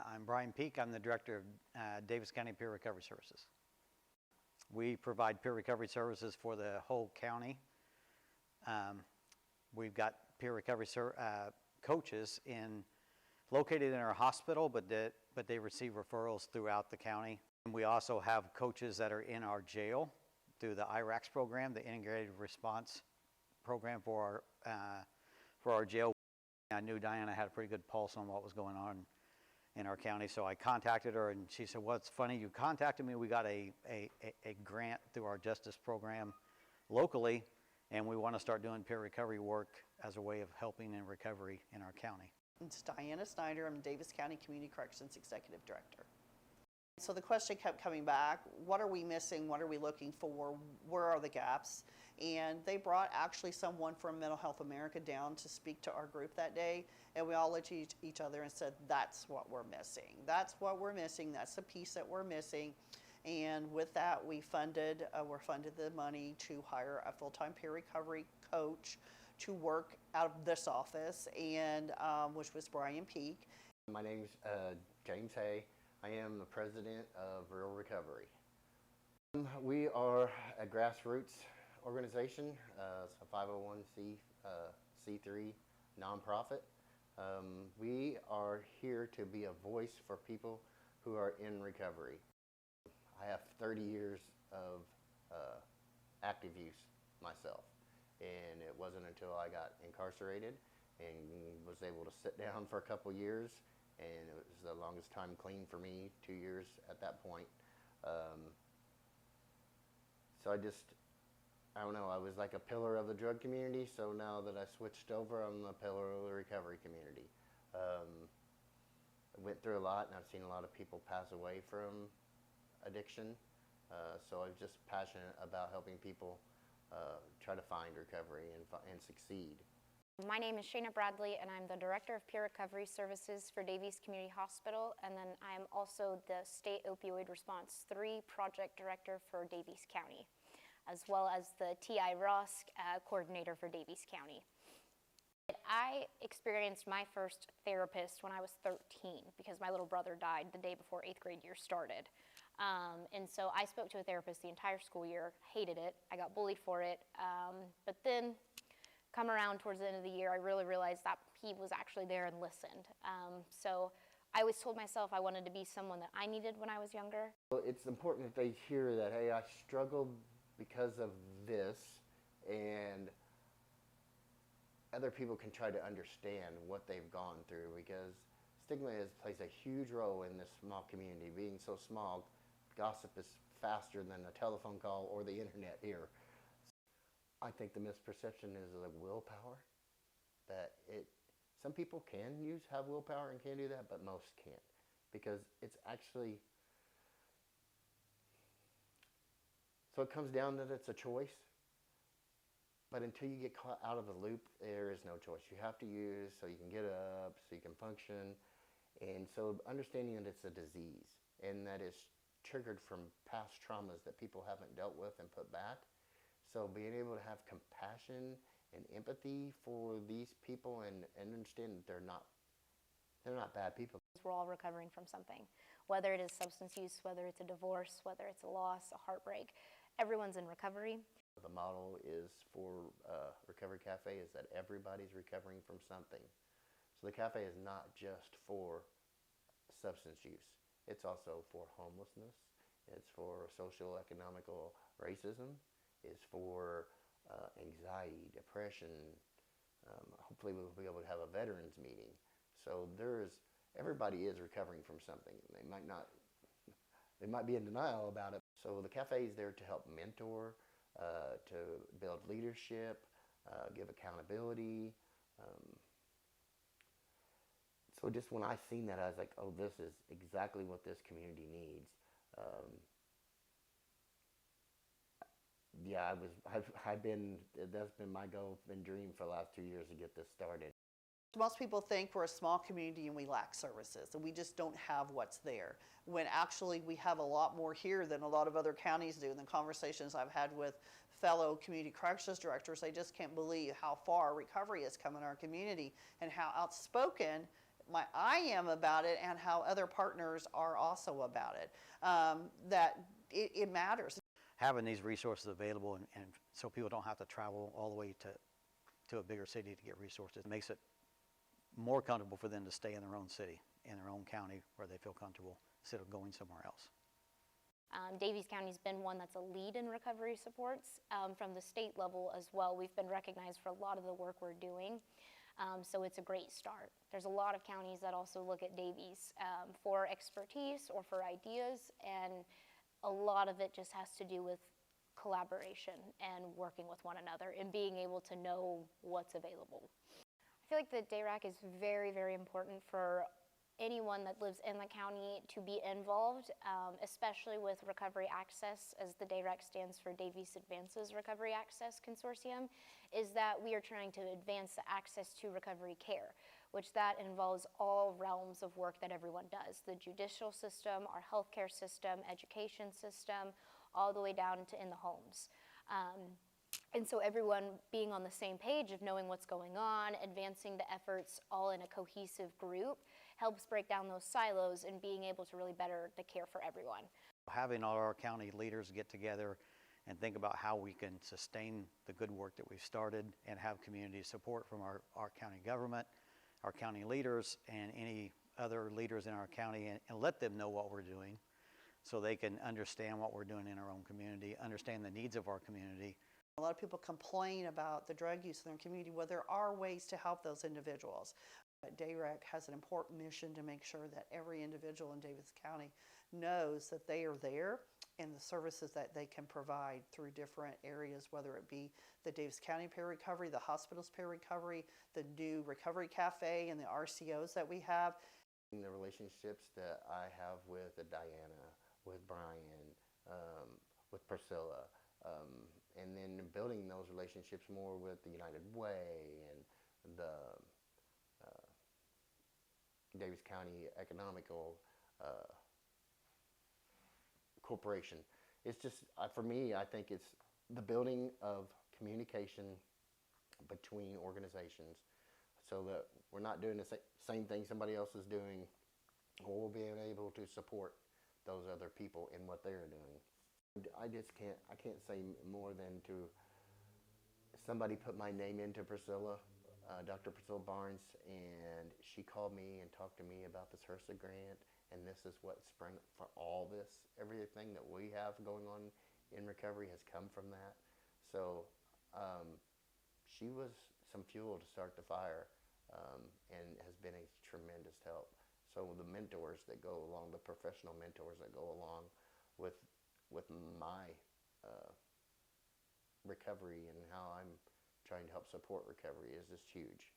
I'm Brian Peak. I'm the Director of Davis County Peer Recovery Services. We provide peer recovery services for the whole county. We've got peer recovery coaches located in our hospital, but they receive referrals throughout the county. And we also have coaches that are in our jail through the IRACS program, the Integrated Response Program for our jail. I knew Diana had a pretty good pulse on what was going on in our county, so I contacted her, and she said, "Well, it's funny you contacted me. We got a grant through our justice program locally, and we want to start doing peer recovery work as a way of helping in recovery in our county." It's Diana Snyder. I'm Davis County Community Corrections Executive Director. So the question kept coming back, what are we missing? What are we looking for? Where are the gaps? And they brought actually someone from Mental Health America down to speak to our group that day, and we all looked at each other and said, that's what we're missing. That's what we're missing. That's the piece that we're missing. And with that, we're funded the money to hire a full-time peer recovery coach to work out of this office, and which was Brian Peak. My name's James Hay. I am the president of Real Recovery. We are a grassroots organization. It's a 501c3 nonprofit. We are here to be a voice for people who are in recovery. I have 30 years of active use myself, and it wasn't until I got incarcerated and was able to sit down for a couple years, and it was the longest time clean for me, 2 years at that point. So I don't know, I was like a pillar of the drug community, so now that I switched over, I'm a pillar of the recovery community. I went through a lot, and I've seen a lot of people pass away from addiction, so I'm just passionate about helping people try to find recovery and succeed. My name is Shana Bradley, and I'm the Director of Peer Recovery Services for Daviess Community Hospital, and then I'm also the State Opioid Response 3 Project Director for Daviess County, as well as the TI ROSC Coordinator for Daviess County. I experienced my first therapist when I was 13 because my little brother died the day before 8th grade year started. And so I spoke to a therapist the entire school year, hated it, I got bullied for it, but then come around towards the end of the year, I really realized that he was actually there and listened. So I always told myself I wanted to be someone that I needed when I was younger. Well, it's important that they hear that, hey, I struggled because of this, and other people can try to understand what they've gone through, because stigma plays a huge role in this small community. Being so small, gossip is faster than a telephone call or the internet here. I think the misperception is like willpower, that some people can have willpower and can do that, but most can't, because it's actually, so it comes down that it's a choice, but until you get caught out of the loop, there is no choice. You have to use so you can get up, so you can function, and so understanding that it's a disease and that it's triggered from past traumas that people haven't dealt with and put back. So being able to have compassion and empathy for these people and understand that they're not bad people. We're all recovering from something, whether it is substance use, whether it's a divorce, whether it's a loss, a heartbreak. Everyone's in recovery. The model is for Recovery Cafe is that everybody's recovering from something. So the cafe is not just for substance use. It's also for homelessness. It's for social economical racism. Is for anxiety, depression. Hopefully we'll be able to have a veterans meeting. So everybody is recovering from something. They might be in denial about it. So the cafe is there to help mentor, to build leadership, give accountability. So just when I seen that, I was like, oh, this is exactly what this community needs. Yeah, that's been my goal and dream for the last 2 years to get this started. Most people think we're a small community and we lack services, and we just don't have what's there, when actually we have a lot more here than a lot of other counties do. In the conversations I've had with fellow community corrections directors, they just can't believe how far recovery has come in our community and how outspoken I am about it and how other partners are also about it. That it matters. Having these resources available and so people don't have to travel all the way to a bigger city to get resources makes it more comfortable for them to stay in their own city, in their own county where they feel comfortable instead of going somewhere else. Daviess County's been one that's a lead in recovery supports. From the state level as well, we've been recognized for a lot of the work we're doing. So it's a great start. There's a lot of counties that also look at Daviess for expertise or for ideas, and a lot of it just has to do with collaboration and working with one another and being able to know what's available. I feel like the DARAC is very, very important for anyone that lives in the county to be involved, especially with recovery access, as the DARAC stands for Daviess Advances Recovery Access Consortium, is that we are trying to advance the access to recovery care, which that involves all realms of work that everyone does, the judicial system, our healthcare system, education system, all the way down to in the homes. And so everyone being on the same page of knowing what's going on, advancing the efforts all in a cohesive group, helps break down those silos and being able to really better the care for everyone. Having all our county leaders get together and think about how we can sustain the good work that we've started and have community support from our county government, our county leaders, and any other leaders in our county, and let them know what we're doing so they can understand what we're doing in our own community, understand the needs of our community. A lot of people complain about the drug use in their community. Well, there are ways to help those individuals. DARAC has an important mission to make sure that every individual in Daviess County knows that they are there and the services that they can provide through different areas, whether it be the Daviess County Peer Recovery, the hospital's Peer Recovery, the new Recovery Cafe, and the RCOs that we have. The relationships that I have with Diana, with Brian, with Priscilla, and then building those relationships more with the United Way and the Daviess County Economical Corporation. It's just, for me, I think it's the building of communication between organizations so that we're not doing the same thing somebody else is doing, or we'll be able to support those other people in what they're doing. I can't say more than to somebody put my name into Priscilla, Dr. Priscilla Barnes, and she called me and talked to me about this HRSA grant, and this is what sprang for all this. Everything that we have going on in recovery has come from that. So she was some fuel to start the fire, and has been a tremendous help. So the mentors that go along, the professional mentors that go along with my recovery and how I'm trying to help support recovery is just huge.